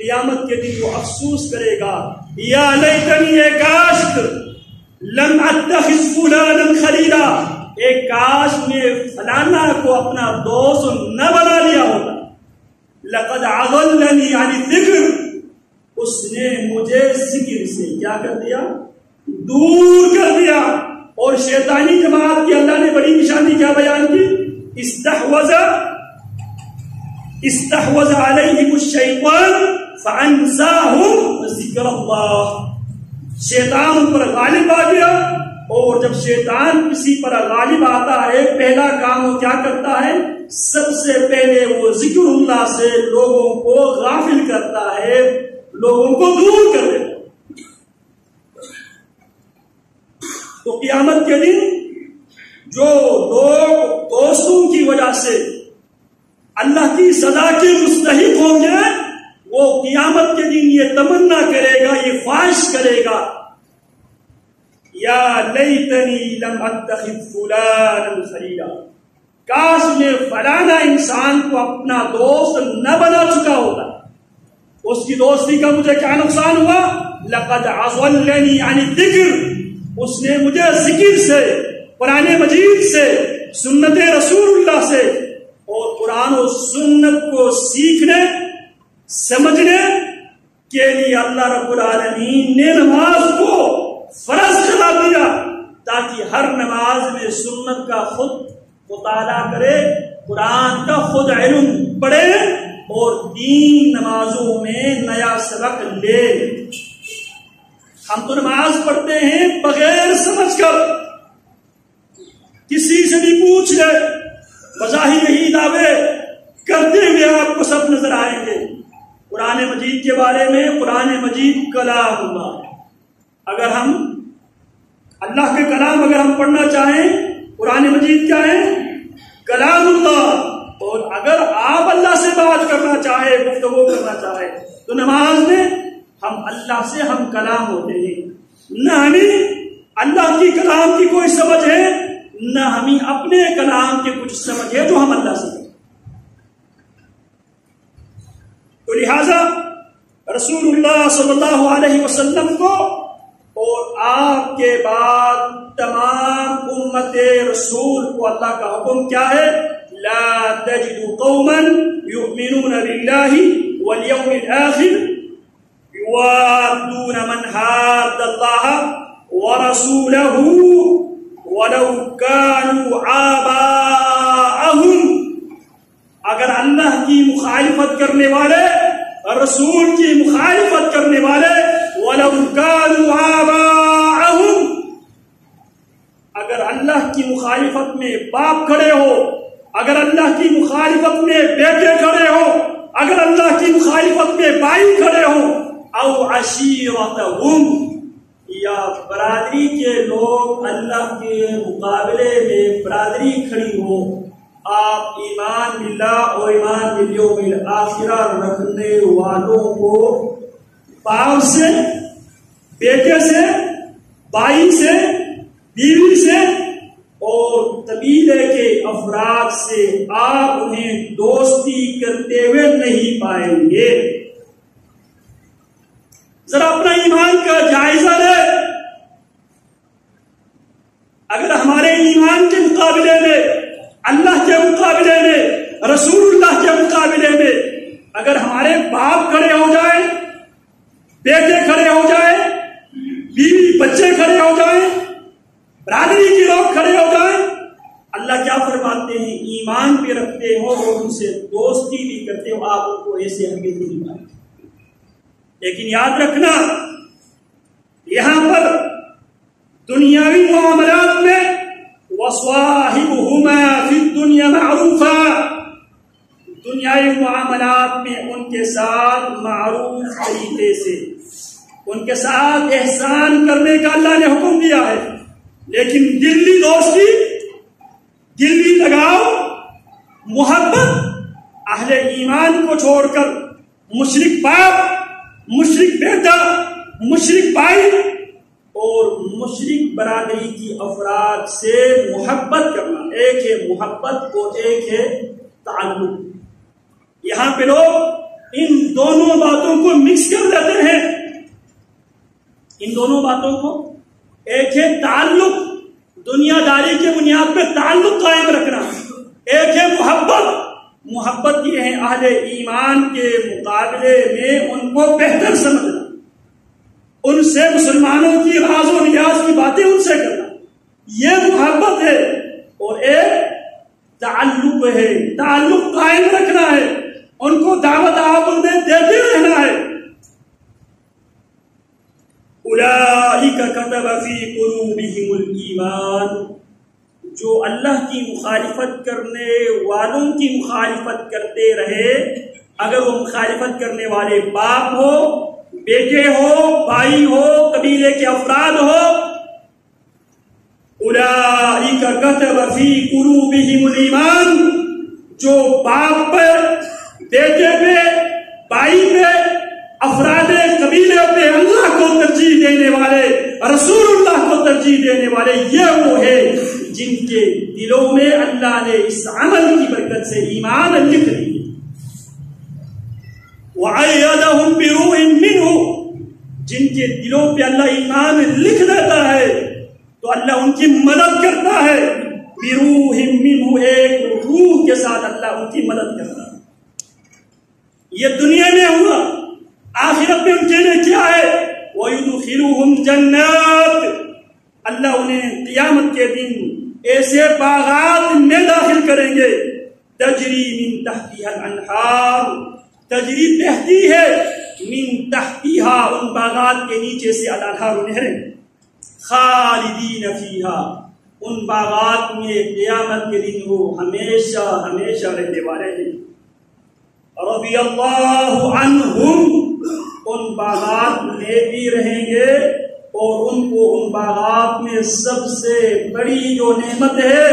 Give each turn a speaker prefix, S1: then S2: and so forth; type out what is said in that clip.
S1: قیامت کے دن وہ افسوس کرے گا، یا لیتنی، اے کاش لم اتخذ فلانا خلیلا، اے کاش میں فلانا کو اپنا دوست نہ بنا لیا ہوتا، لقد اضلنی عن الذکر، اس نے مجھے ذکر سے کیا کر دیا؟ دور کر دیا۔ اور شیطانی جماعت کی اللہ نے بڑی نشانی کیا بیان کی؟ استحوذ علیہم الشیطان فانساہم ذکر اللہ، شیطان ان پر غالب آ گیا، اور جب شیطان کسی پر غالب آتا ہے پہلا کام وہ کیا کرتا ہے؟ سب سے پہلے وہ ذکر اللہ سے لوگوں کو غافل کرتا ہے، لوگوں کو دور کر دیتا ہے۔ تو قیامت کے دن جو لوگ دوستوں کی وجہ سے اللہ کی سزا کے مستحق ہوں گے، وہ قیامت کے دن یہ تمنا کرے گا، یہ خواہش کرے گا، یا لیتنی لم اتخذ فلانا خلیلا، کاش میں فلانا انسان کو اپنا دوست نہ بنا چکا ہوتا، اس کی دوستی کا مجھے کیا نقصان ہوا؟ لقد اضلنی عن الذکر، اس نے مجھے ذکر سے، قرآن مجید سے، سنت رسول اللہ سے، اور قرآن و سنت کو سیکھنے سمجھنے کے لیے اللہ رب العالمین نے نماز کو فرض قرار دیا، تاکہ ہر نماز میں سنت کا خود مطالعہ کرے، قرآن کا خود علم پڑھے، اور تین نمازوں میں نیا سبق لے۔ ہم تو نماز پڑھتے ہیں بغیر سمجھ کر، کسی سے بھی پوچھ لے، بظاہر یہی دعوے کرتے ہوئے آپ کو سب نظر آئیں گے۔ قرآن مجید کے بارے میں، قرآن مجید کلام اللہ ہے، اگر ہم اللہ کے کلام اگر ہم پڑھنا چاہیں، قرآن مجید کیا ہے؟ کلام اللہ۔ اور اگر آپ اللہ سے بات کرنا چاہے، گفتگو کرنا چاہے، تو نماز میں ہم اللہ سے ہم کلام ہوتے ہیں، نہ ہمیں اللہ کی کلام کی کوئی سمجھ ہے، نہ ہمیں اپنے کلام کے کچھ سمجھ ہے جو ہم اللہ سے۔ تو لہذا رسول اللہ صلی اللہ علیہ وسلم کو اور آپ کے بعد تمام امت رسول کو اللہ کا حکم کیا ہے؟ لا تجد قوما يؤمنون بالله واليوم الآخر يوادون من حاد الله ورسوله ولو كانوا آباءهم، اگر اللہ کی مخالفت کرنے والے، رسول کی مخالفت کرنے والے، ولو كانوا آباءهم، اگر اللہ کی مخالفت میں باپ کھڑے ہو، اگر اللہ کی مخالفت میں بیٹے کھڑے ہو، اگر اللہ کی مخالفت میں بھائی کھڑے ہو، او عشیرتہم، یا برادری کے لوگ اللہ کے مقابلے میں برادری کھڑی ہو، آپ ایمان باللہ اور ایمان بالیوم الآخرہ رکھنے والوں کو باپ سے، بیٹے سے، بھائی سے، بیوی سے اور قبیلے کے افراد سے آپ انہیں دوستی کرتے ہوئے نہیں پائیں گے۔ ذرا اپنا ایمان کا جائزہ لے، اگر ہمارے ایمان کے مقابلے میں، اللہ کے مقابلے میں، رسول اللہ کے مقابلے میں اگر ہمارے باپ کھڑے ہو جائیں، بیٹے کھڑے ہو جائیں، بیوی بچے کھڑے ہو جائیں، برادری کے لوگ کھڑے ہو جائیں، اللہ کیا فرماتے ہیں؟ ایمان بھی رکھتے ہو اور ان سے دوستی بھی کرتے ہو، آپ ان کو ایسے ہرگز نہیں پائیں۔ لیکن یاد رکھنا، یہاں پر دنیاوی معاملات میں وَصَاحِبُهُمَا فِي الدُّنْيَا مَعْرُوفًا، دنیاوی معاملات میں ان کے ساتھ معروف طریقے سے، ان کے ساتھ احسان کرنے کا اللہ نے حکم دیا ہے، لیکن دلی دوستی، دلی لگاؤ، محبت اہل ایمان کو چھوڑ کر مشرک باپ، مشرک بیٹا، مشرک بھائی اور مشرک برادری کی افراد سے محبت کرنا، ایک ہے محبت اور ایک ہے تعلق۔ یہاں پہ لوگ ان دونوں باتوں کو مکس کر دیتے ہیں. ان دونوں باتوں کو، ایک ہے تعلق، دنیا داری کے بنیاد پہ تعلق قائم رکھنا، ایک ہے محبت. محبت یہ ہے اہل ایمان کے مقابلے میں ان کو بہتر سمجھنا، ان سے مسلمانوں کی راز و نیاز کی باتیں ان سے کرنا، یہ محبت ہے. اور ایک تعلق ہے، تعلق قائم رکھنا ہے، ان کو دعوت آپ میں دیتے رہنا ہے. اولئک کتب فی قلوبہم الایمان، جو اللہ کی مخالفت کرنے والوں کی مخالفت کرتے رہے، اگر وہ مخالفت کرنے والے باپ ہو، بیٹے ہو، بھائی ہو، قبیلے کے افراد ہو، اولئک کتب فی قلوبہم الایمان، جو باپ پہ، بیٹے پہ، بھائی پہ، افراد قبیلے پہ اللہ کو ترجیح دینے والے، رسول اللہ کو ترجیح دینے والے، یہ وہ ہے جن کے دلوں میں اللہ نے اس عمل کی برکت سے ایمان لکھ دی. وَأَيَّدَهُمْ بِرُوحٍ مِّنْهُ، جن کے دلوں پہ اللہ ایمان لکھ دیتا ہے تو اللہ ان کی مدد کرتا ہے. بِرُوحٍ مِّنْهُ، ایک روح کے ساتھ اللہ ان کی مدد کرتا ہے. یہ دنیا میں ہوا، آخرت میں ان کے لیے کیا ہے؟ وَيُدْخِلُهُمْ جَنَّاتٍ، اللہ انہیں قیامت کے دن ایسے باغات میں داخل کریں گے، تجری من تحتها الانہار، تجری بہتی ہے، من تحتها، ان باغات کے نیچے سے الانہار نہریں، خالدین فیہا، ان باغات میں قیامت کے دن وہ ہمیشہ ہمیشہ رہنے والے ہیں. رضی اللہ عنہم، ان باغات میں بھی رہیں گے، اور ان کو ان باغات میں سب سے بڑی جو نعمت ہے